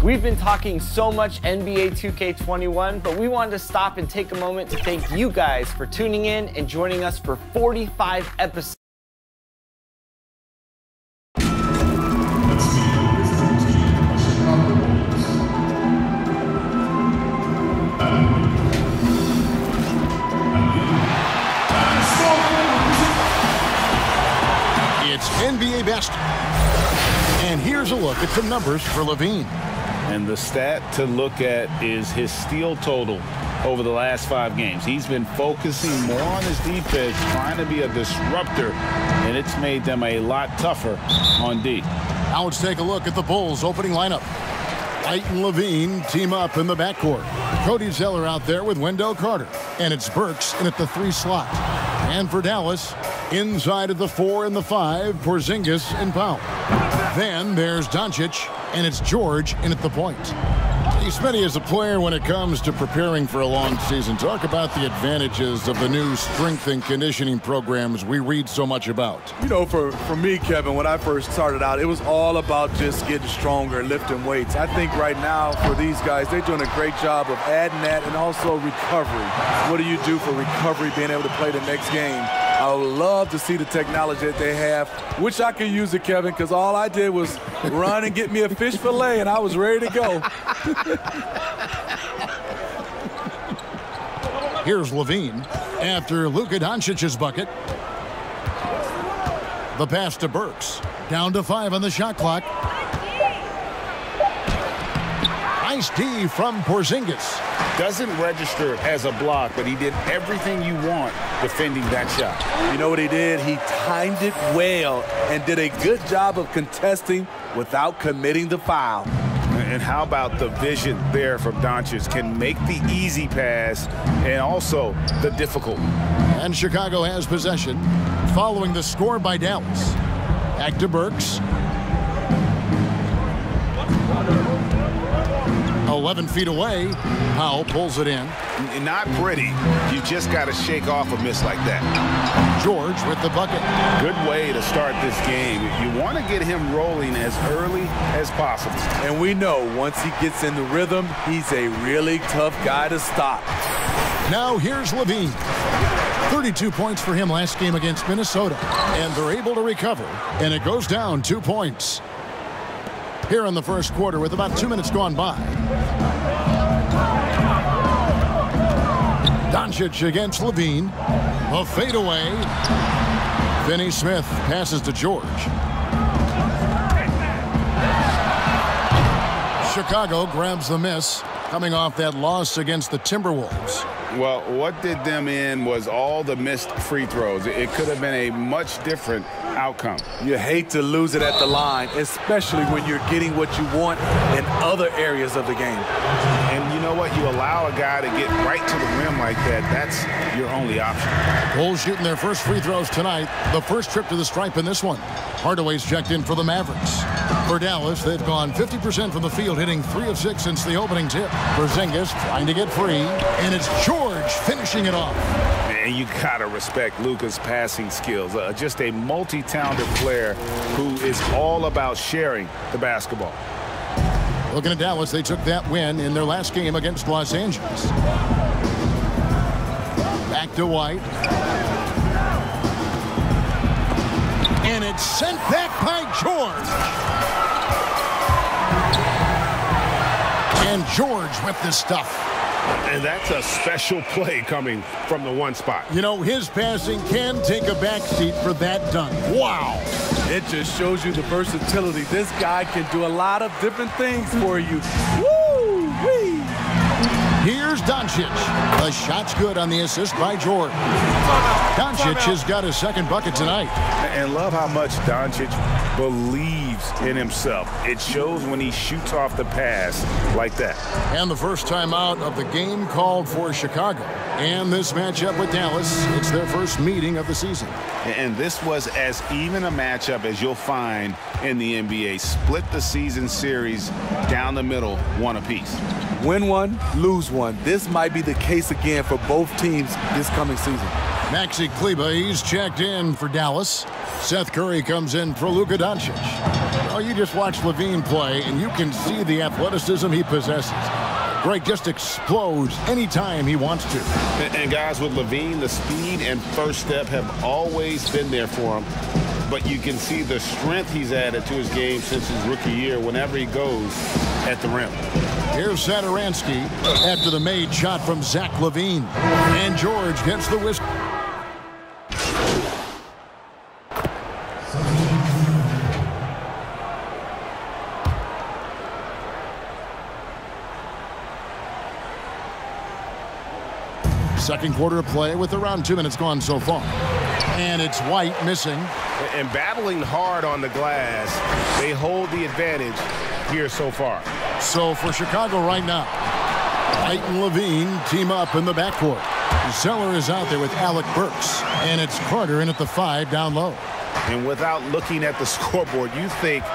We've been talking so much NBA 2K21, but we wanted to stop and take a moment to thank you guys for tuning in and joining us for 45 episodes. It's NBA Best. And here's a look at some numbers for Levine. And the stat to look at is his steal total over the last 5 games. He's been focusing more on his defense, trying to be a disruptor, and it's made them a lot tougher on D. Now let's take a look at the Bulls' opening lineup. White and Levine team up in the backcourt. Cody Zeller out there with Wendell Carter. And it's Burks in at the 3 slot. And for Dallas, inside of the 4 and the 5, Porzingis and Powell. Then there's Doncic, and it's George in at the point. Smitty, as a player when it comes to preparing for a long season, talk about the advantages of the new strength and conditioning programs we read so much about. You know, for me, Kevin, when I first started out, it was all about just getting stronger, lifting weights. I think right now for these guys, they're doing a great job of adding that and also recovery. What do you do for recovery, being able to play the next game? I would love to see the technology that they have. Wish I could use it, Kevin, because all I did was run and get me a fish fillet, and I was ready to go. Here's Levine after Luka Doncic's bucket. The pass to Burks. Down to 5 on the shot clock. Nice D from Porzingis. Doesn't register as a block, but he did everything you want defending that shot. You know what he did? He timed it well and did a good job of contesting without committing the foul. And how about the vision there from Doncic? Can make the easy pass and also the difficult. And Chicago has possession following the score by Dallas. Back to Burks. 11 feet away. Powell pulls it in. Not pretty. You just got to shake off a miss like that. George with the bucket. Good way to start this game. You want to get him rolling as early as possible. And we know once he gets in the rhythm, he's a really tough guy to stop. Now here's Levine. 32 points for him last game against Minnesota. And they're able to recover. And it goes down 2 points. Here in the first quarter with about 2 minutes gone by. Doncic against Levine. A fadeaway. Finney Smith passes to George. Chicago grabs the miss coming off that loss against the Timberwolves. Well, what did them in was all the missed free throws. It could have been a much different outcome. You hate to lose it at the line, especially when you're getting what you want in other areas of the game. And you know what? You allow a guy to get right to the rim like that. That's your only option. Bulls shooting their first free throws tonight. The first trip to the stripe in this one. Hardaway's checked in for the Mavericks. For Dallas, they've gone 50% from the field, hitting 3 of 6 since the opening tip. Porzingis trying to get free, and it's George finishing it off. And you gotta respect Luka's passing skills. Just a multi-talented player who is all about sharing the basketball. Looking at Dallas, they took that win in their last game against Los Angeles. Back to White. And it's sent back by George. And George with the stuff. And that's a special play coming from the one spot. You know, his passing can take a backseat for that dunk. Wow. It just shows you the versatility. This guy can do a lot of different things for you. Woo-wee. Here's Doncic. The shot's good on the assist by George. Doncic has got his second bucket tonight. And love how much Doncic believes in himself. It shows when he shoots off the pass like that. And the first time out of the game called for Chicago. And this matchup with Dallas, it's their first meeting of the season. And this was as even a matchup as you'll find in the NBA. Split the season series down the middle, one apiece. Win one, lose one. This might be the case again for both teams this coming season. Maxi Kleber, he's checked in for Dallas. Seth Curry comes in for Luka Doncic. Well, you just watch Levine play, and you can see the athleticism he possesses. Greg just explodes anytime he wants to. And guys, with Levine, the speed and first step have always been there for him. But you can see the strength he's added to his game since his rookie year whenever he goes at the rim. Here's Saturansky after the made shot from Zach Levine. And George gets the whisk. Second quarter of play with around 2 minutes gone so far. And it's White missing. And battling hard on the glass, they hold the advantage here so far. So for Chicago right now, White and Levine team up in the backcourt. Zeller is out there with Alec Burks. And it's Carter in at the 5 down low. And without looking at the scoreboard, you think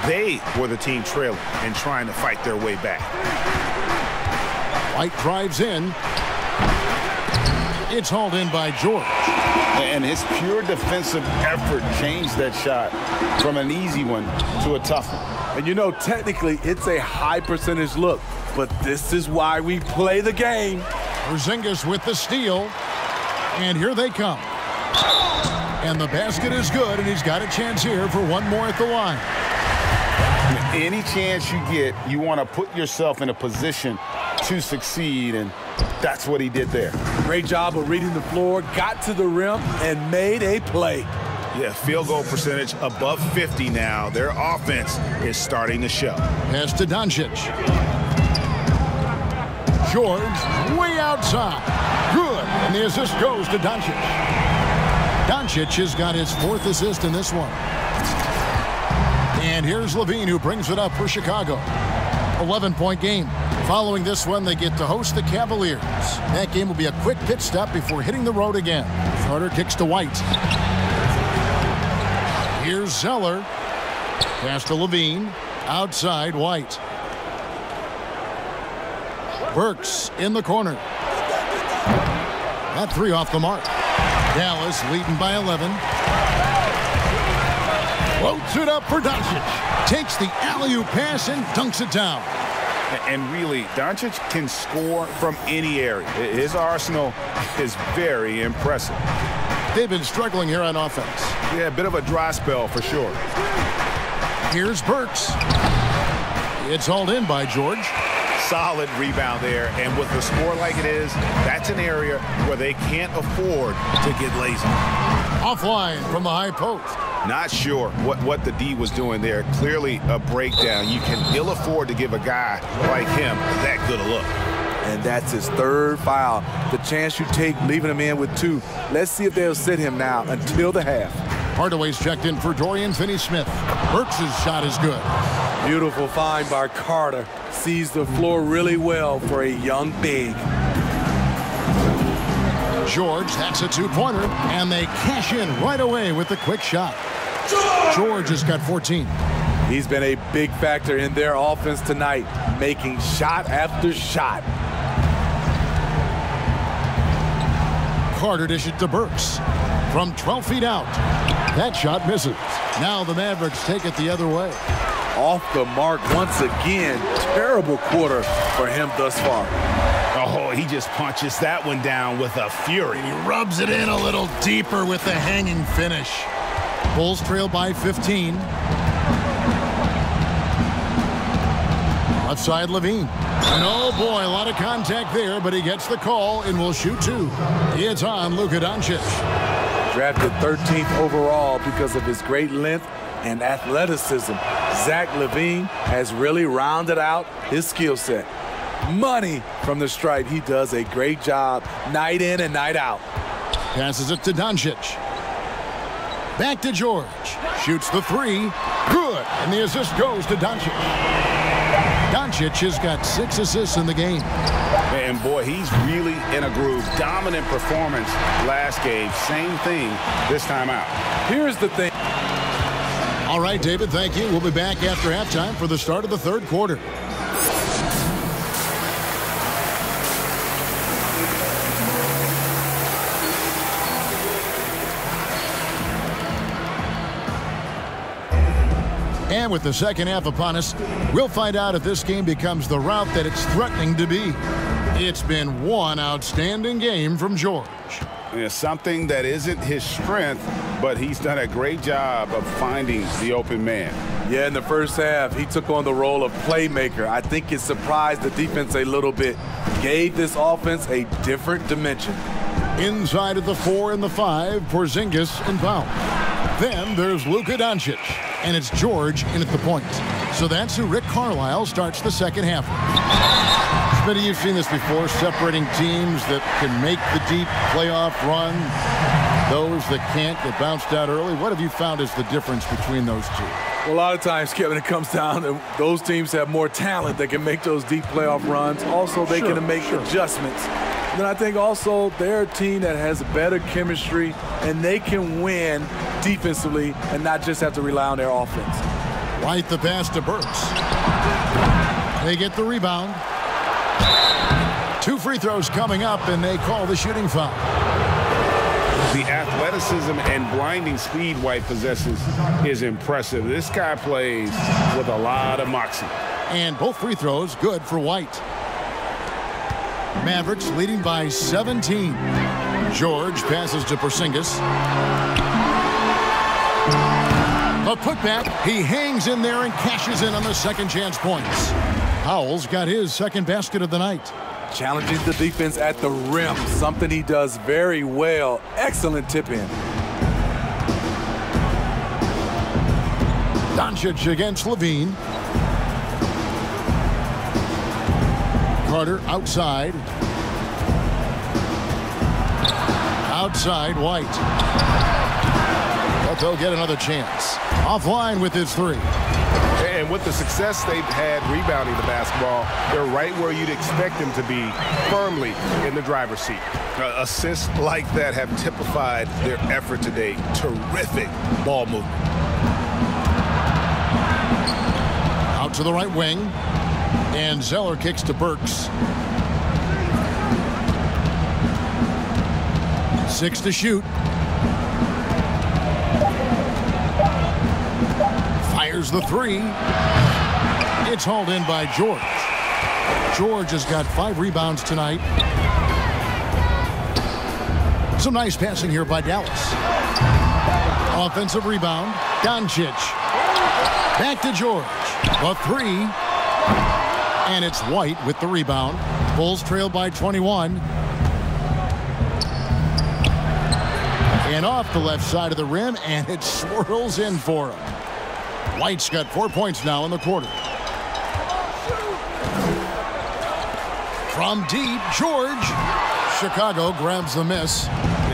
they were the team trailing and trying to fight their way back. White drives in. It's hauled in by George. And his pure defensive effort changed that shot from an easy one to a tough one. And you know, technically, it's a high percentage look, but this is why we play the game. Porzingis with the steal. And here they come. And the basket is good, and he's got a chance here for one more at the line. Any chance you get, you want to put yourself in a position to succeed, and that's what he did there. Great job of reading the floor, got to the rim, and made a play. Yeah, field goal percentage above 50 now. Their offense is starting to show. Pass to Doncic. George way outside. Good. And the assist goes to Doncic. Doncic has got his 4th assist in this one. And here's Levine, who brings it up for Chicago. 11-point game. Following this one, they get to host the Cavaliers. That game will be a quick pit stop before hitting the road again. Carter kicks to White. Here's Zeller. Pass to Levine. Outside, White. Burks in the corner. That 3 off the mark. Dallas leading by 11. Floats it up for Doncic. Takes the alley-oop pass and dunks it down. And really, Doncic can score from any area. His arsenal is very impressive. They've been struggling here on offense. Yeah, a bit of a dry spell for sure. Here's Burks. It's hauled in by George. Solid rebound there, and with the score like it is, that's an area where they can't afford to get lazy. Offline from the high post. Not sure what the D was doing there. Clearly a breakdown. You can ill afford to give a guy like him that good a look. And that's his 3rd foul. The chance you take leaving him in with 2. Let's see if they'll sit him now until the half. Hardaway's checked in for Dorian Finney-Smith. Burks' shot is good. Beautiful find by Carter. Sees the floor really well for a young big. George, that's a 2-pointer, and they cash in right away with the quick shot. George has got 14. He's been a big factor in their offense tonight, making shot after shot. Carter dishes to Burks from 12 feet out. That shot misses. Now the Mavericks take it the other way. Off the mark once again. Terrible quarter for him thus far. Oh, he just punches that one down with a fury. He rubs it in a little deeper with the hanging finish. Bulls trail by 15. Left side, Levine. And oh boy, a lot of contact there, but he gets the call and will shoot 2. It's on Luka Doncic. Drafted 13th overall because of his great length and athleticism. Zach Levine has really rounded out his skill set. Money from the stripe. He does a great job night in and night out. Passes it to Doncic. Back to George. Shoots the 3. Good. And the assist goes to Doncic. Doncic has got 6 assists in the game. And boy, he's really in a groove. Dominant performance last game. Same thing this time out. Here's the thing. All right, David, thank you. We'll be back after halftime for the start of the 3rd quarter. And with the second half upon us, we'll find out if this game becomes the route that it's threatening to be. It's been one outstanding game from George. Yeah, something that isn't his strength, but he's done a great job of finding the open man. Yeah, in the first half, he took on the role of playmaker. I think it surprised the defense a little bit. Gave this offense a different dimension. Inside of the 4 and the 5, Porzingis inbound. Then there's Luka Doncic, and it's George in at the point. So that's who Rick Carlisle starts the second half with. Smitty, you've seen this before, separating teams that can make the deep playoff run, those that can't get bounced out early. What have you found is the difference between those two? Well, a lot of times, Kevin, it comes down to those teams have more talent that can make those deep playoff runs. Also, they can make adjustments. Then I think also they're a team that has better chemistry, and they can win defensively and not just have to rely on their offense. White the pass to Burks. They get the rebound. 2 free throws coming up, and they call the shooting foul. The athleticism and blinding speed White possesses is impressive. This guy plays with a lot of moxie. And both free throws good for White. Mavericks leading by 17. George passes to Porzingis. A putback. He hangs in there and cashes in on the second chance points. Howell's got his second basket of the night. Challenging the defense at the rim, something he does very well. Excellent tip in. Doncic against Levine. Carter outside. Outside White. But they'll get another chance. Offline with his 3. And with the success they've had rebounding the basketball, they're right where you'd expect them to be, firmly in the driver's seat. Assists like that have typified their effort today. Terrific ball movement. Out to the right wing. And Zeller kicks to Burks. 6 to shoot. Fires the 3. It's hauled in by George. George has got 5 rebounds tonight. Some nice passing here by Dallas. Offensive rebound. Doncic. Back to George. The 3. And it's White with the rebound. Bulls trail by 21. And off the left side of the rim, and it swirls in for him. White's got 4 points now in the quarter. From deep, George. Chicago grabs the miss.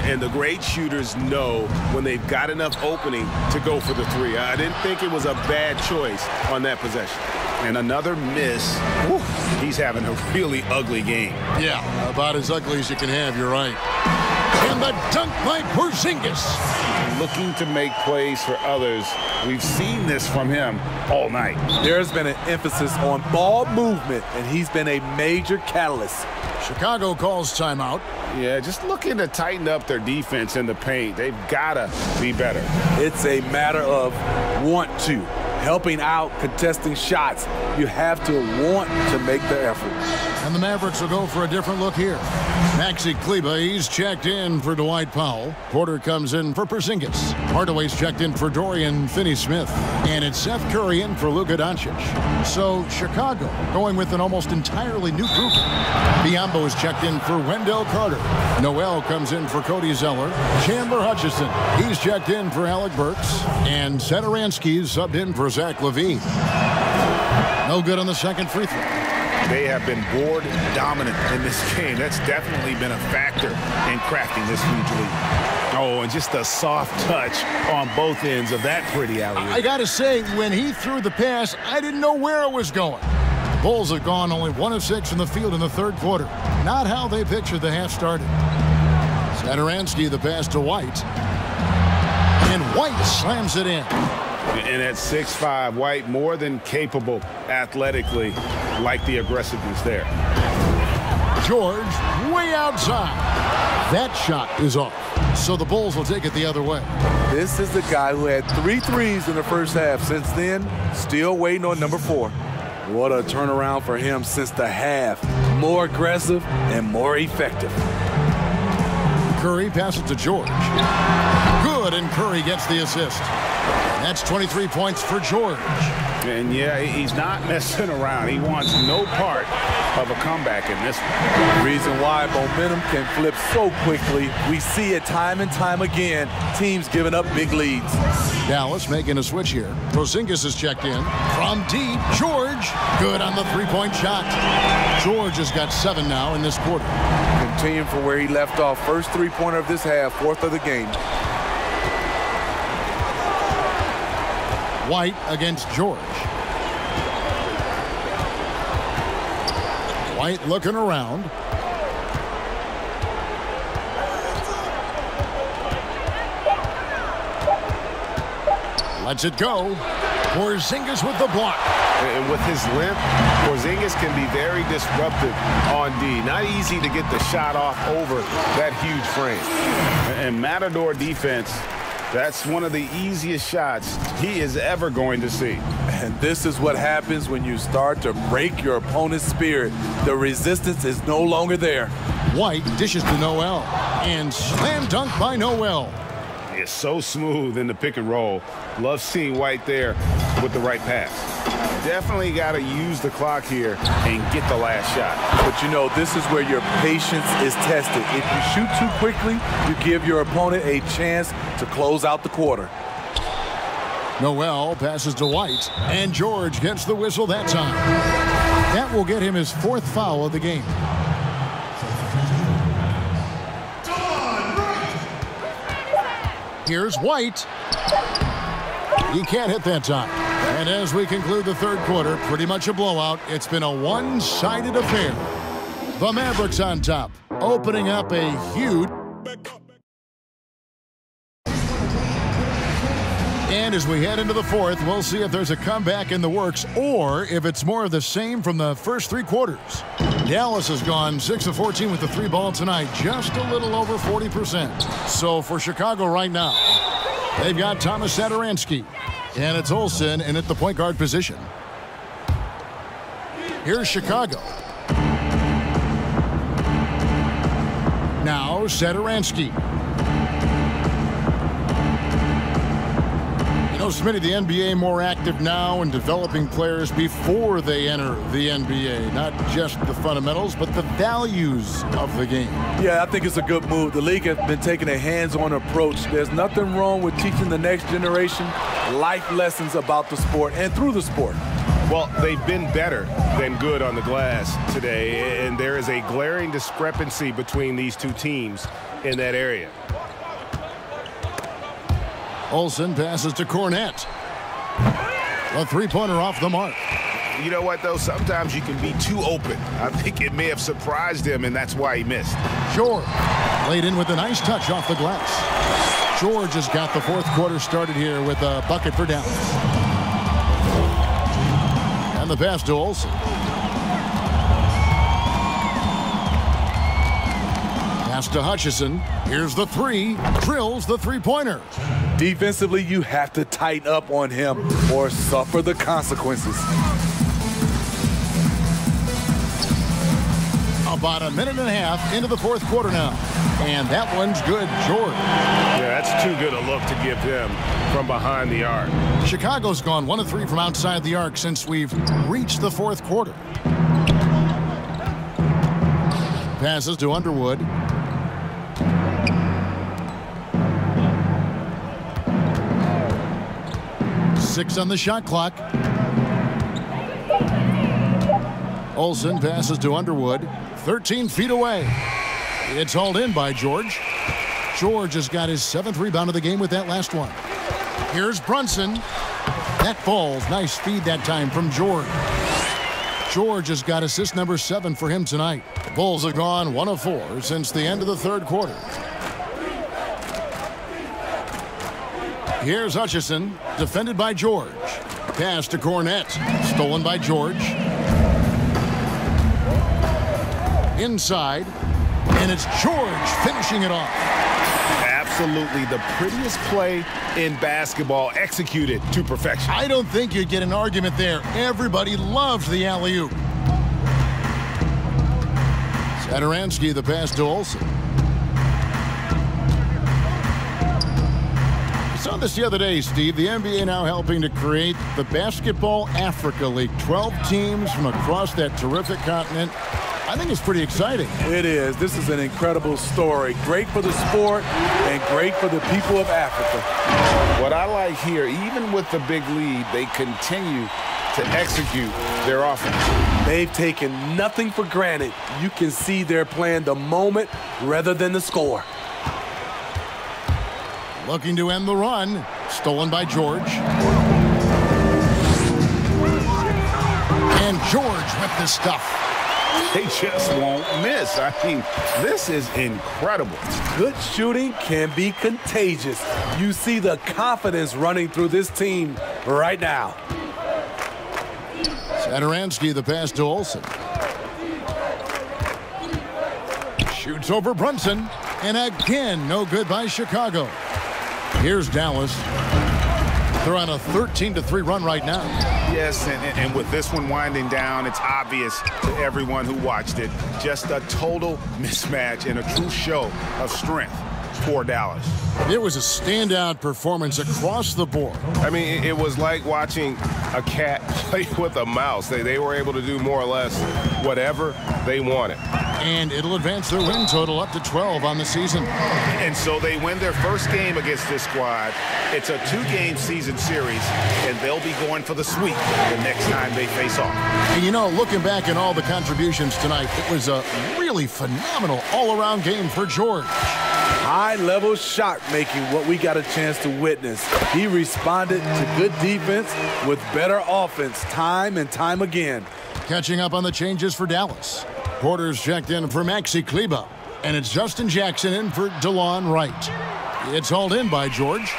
And the great shooters know when they've got enough opening to go for the 3. I didn't think it was a bad choice on that possession. And another miss. Whew, he's having a really ugly game. Yeah, about as ugly as you can have, you're right. And the dunk by Porzingis. Looking to make plays for others. We've seen this from him all night. There's been an emphasis on ball movement, and he's been a major catalyst. Chicago calls timeout. Yeah, just looking to tighten up their defense in the paint. They've got to be better. It's a matter of want to. Helping out, contesting shots. You have to want to make the effort. And the Mavericks will go for a different look here. Maxi Kleber, he's checked in for Dwight Powell. Porter comes in for Porzingis. Hardaway's checked in for Dorian Finney-Smith. And it's Seth Curry in for Luka Doncic. So Chicago going with an almost entirely new group. Biyombo is checked in for Wendell Carter. Noel comes in for Cody Zeller. Chandler Hutchison, he's checked in for Alec Burks. And Satoransky's subbed in for Zach LaVine. No good on the second free throw. They have been board dominant in this game. That's definitely been a factor in crafting this huge lead. Oh, and just a soft touch on both ends of that pretty alley-oop. I got to say, when he threw the pass, I didn't know where it was going. The Bulls have gone only 1 of 6 from the field in the third quarter. Not how they pictured the half started. Satoransky, the pass to White. And White slams it in. And at 6'5", White more than capable athletically, like the aggressiveness there. George way outside. That shot is off. So the Bulls will take it the other way. This is the guy who had 3 threes in the first half. Since then, still waiting on number 4. What a turnaround for him since the half. More aggressive and more effective. Curry passes to George. Good, and Curry gets the assist. That's 23 points for George. And yeah, he's not messing around. He wants no part of a comeback in this one. Reason why momentum can flip so quickly. We see it time and time again. Teams giving up big leads. Dallas making a switch here. Porzingis is checked in. From deep, George. Good on the three-point shot. George has got 7 now in this quarter. Continuing from where he left off. First three-pointer of this half, 4th of the game. White against George. White looking around. Lets it go. Porzingis with the block. And with his length, Porzingis can be very disruptive on D. Not easy to get the shot off over that huge frame. And Matador defense, that's one of the easiest shots he is ever going to see. And this is what happens when you start to break your opponent's spirit. The resistance is no longer there. White dishes to Noel. And slam dunk by Noel. It's so smooth in the pick and roll. Love seeing White there with the right pass. Definitely got to use the clock here and get the last shot. But you know, this is where your patience is tested. If you shoot too quickly, you give your opponent a chance to close out the quarter. Noel passes to White, and George gets the whistle that time. That will get him his 4th foul of the game. Here's White. He can't hit that time. And as we conclude the third quarter, pretty much a blowout. It's been a one-sided affair. The Mavericks on top, opening up a huge... And as we head into the fourth, we'll see if there's a comeback in the works or if it's more of the same from the first 3 quarters. Dallas has gone 6 of 14 with the 3 ball tonight, just a little over 40%. So for Chicago right now, they've got Thomas Satoransky, and it's Olsen in at the point guard position. Here's Chicago. Now Satoransky. Smitty, the NBA more active now in developing players before they enter the NBA. Not just the fundamentals, but the values of the game. Yeah, I think it's a good move. The league has been taking a hands-on approach. There's nothing wrong with teaching the next generation life lessons about the sport and through the sport. Well, they've been better than good on the glass today, and there is a glaring discrepancy between these two teams in that area. Olsen passes to Cornette. A three-pointer off the mark. You know what, though? Sometimes you can be too open. I think it may have surprised him, and that's why he missed. George laid in with a nice touch off the glass. George has got the fourth quarter started here with a bucket for Dallas. And the pass to Olsen. Pass to Hutchison. Here's the 3. Drills the three-pointer. Defensively, you have to tighten up on him or suffer the consequences. About a minute and a half into the fourth quarter now. And that one's good, George. Yeah, that's too good a look to give him from behind the arc. Chicago's gone 1 of 3 from outside the arc since we've reached the fourth quarter. Passes to Underwood. Six on the shot clock. Olsen passes to Underwood. 13 feet away. It's hauled in by George. George has got his 7th rebound of the game with that last one. Here's Brunson. That falls. Nice feed that time from George. George has got assist number 7 for him tonight. The Bulls have gone 1 of 4 since the end of the third quarter. Here's Hutchison, defended by George. Pass to Cornette, stolen by George. Inside, and it's George finishing it off. absolutely the prettiest play in basketball, executed to perfection. I don't think you'd get an argument there. Everybody loves the alley-oop. Saturansky, the pass to Olsen. I saw this the other day, Steve. The NBA now helping to create the Basketball Africa League. 12 teams from across that terrific continent. I think it's pretty exciting. It is. This is an incredible story. Great for the sport and great for the people of Africa. What I like here, even with the big lead, they continue to execute their offense. They've taken nothing for granted. You can see they're playing the moment rather than the score. Looking to end the run. Stolen by George. And George with the stuff. They just won't miss. I mean, this is incredible. Good shooting can be contagious. You see the confidence running through this team right now. Saturansky, the pass to Olsen. Shoots over Brunson. And again, no good by Chicago. Here's Dallas. They're on a 13-3 run right now. Yes, and with this one winding down, it's obvious to everyone who watched it. Just a total mismatch and a true show of strength for Dallas. It was a standout performance across the board. I mean, it was like watching a cat play with a mouse. They were able to do more or less whatever they wanted. And it'll advance their win total up to 12 on the season. And so they win their first game against this squad. It's a 2-game season series, and they'll be going for the sweep the next time they face off. And you know, looking back at all the contributions tonight, it was a really phenomenal all-around game for George. High-level shot making, what we got a chance to witness. He responded to good defense with better offense time and time again. Catching up on the changes for Dallas. Porter's checked in for Maxi Kleber. And it's Justin Jackson in for DeLon Wright. It's hauled in by George.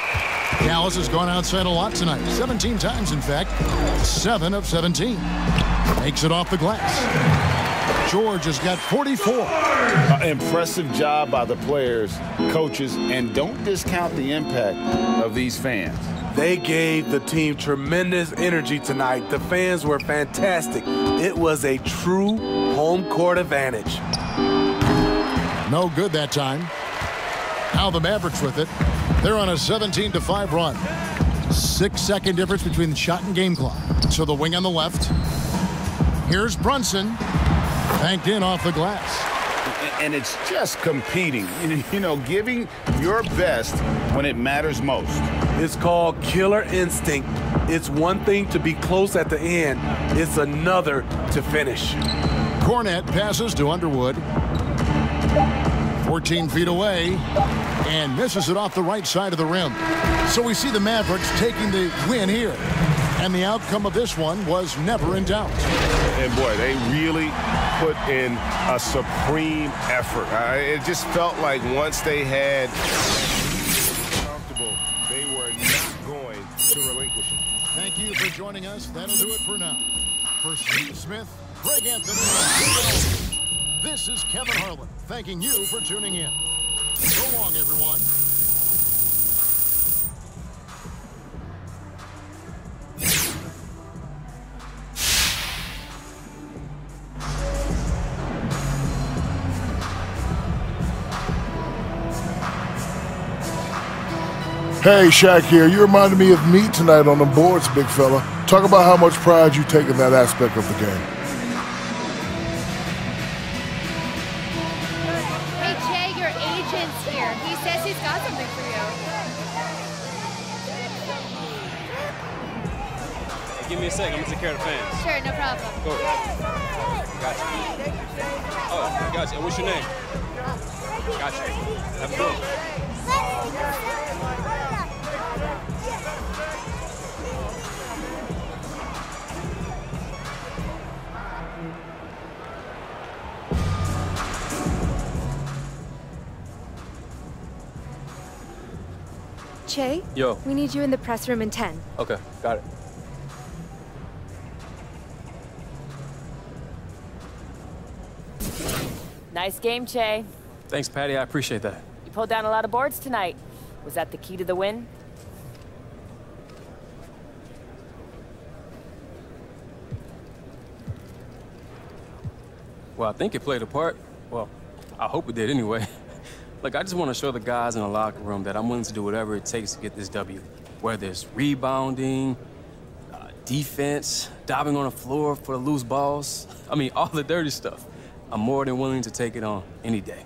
Dallas has gone outside a lot tonight. 17 times, in fact. 7 of 17. Makes it off the glass. George has got 44. Impressive job by the players, coaches, and don't discount the impact of these fans. They gave the team tremendous energy tonight. The fans were fantastic. It was a true home court advantage. No good that time. Now the Mavericks with it. They're on a 17-5 run. 6-second difference between the shot and game clock. So the wing on the left. Here's Brunson. Banked in off the glass. And it's just competing, you know, giving your best when it matters most. It's called killer instinct. It's one thing to be close at the end. It's another to finish. Cornette passes to Underwood. 14 feet away. And misses it off the right side of the rim. So we see the Mavericks taking the win here. And the outcome of this one was never in doubt. And boy, they really put in a supreme effort. It just felt like once they had comfortable, they were not going to relinquish it. Thank you for joining us. That'll do it for now. For Steve Smith, Craig Anthony, this is Kevin Harlan thanking you for tuning in. So long, everyone. Hey, Shaq here. You reminded me of me tonight on the boards, big fella. Talk about how much pride you take in that aspect of the game. Hey, Jay, your agent's here. He says he's got something for you. Give me a sec. I'm going to take care of the fans. Sure, no problem. Go. Gotcha. Oh, gotcha. And what's your name? Gotcha. Have a good one. Che? Yo. We need you in the press room in 10. Okay, got it. Nice game, Che. Thanks, Patty. I appreciate that. You pulled down a lot of boards tonight. Was that the key to the win? Well, I think it played a part. Well, I hope it did anyway. Look, I just want to show the guys in the locker room that I'm willing to do whatever it takes to get this W. Whether it's rebounding, defense, diving on the floor for the loose balls. I mean, all the dirty stuff. I'm more than willing to take it on any day.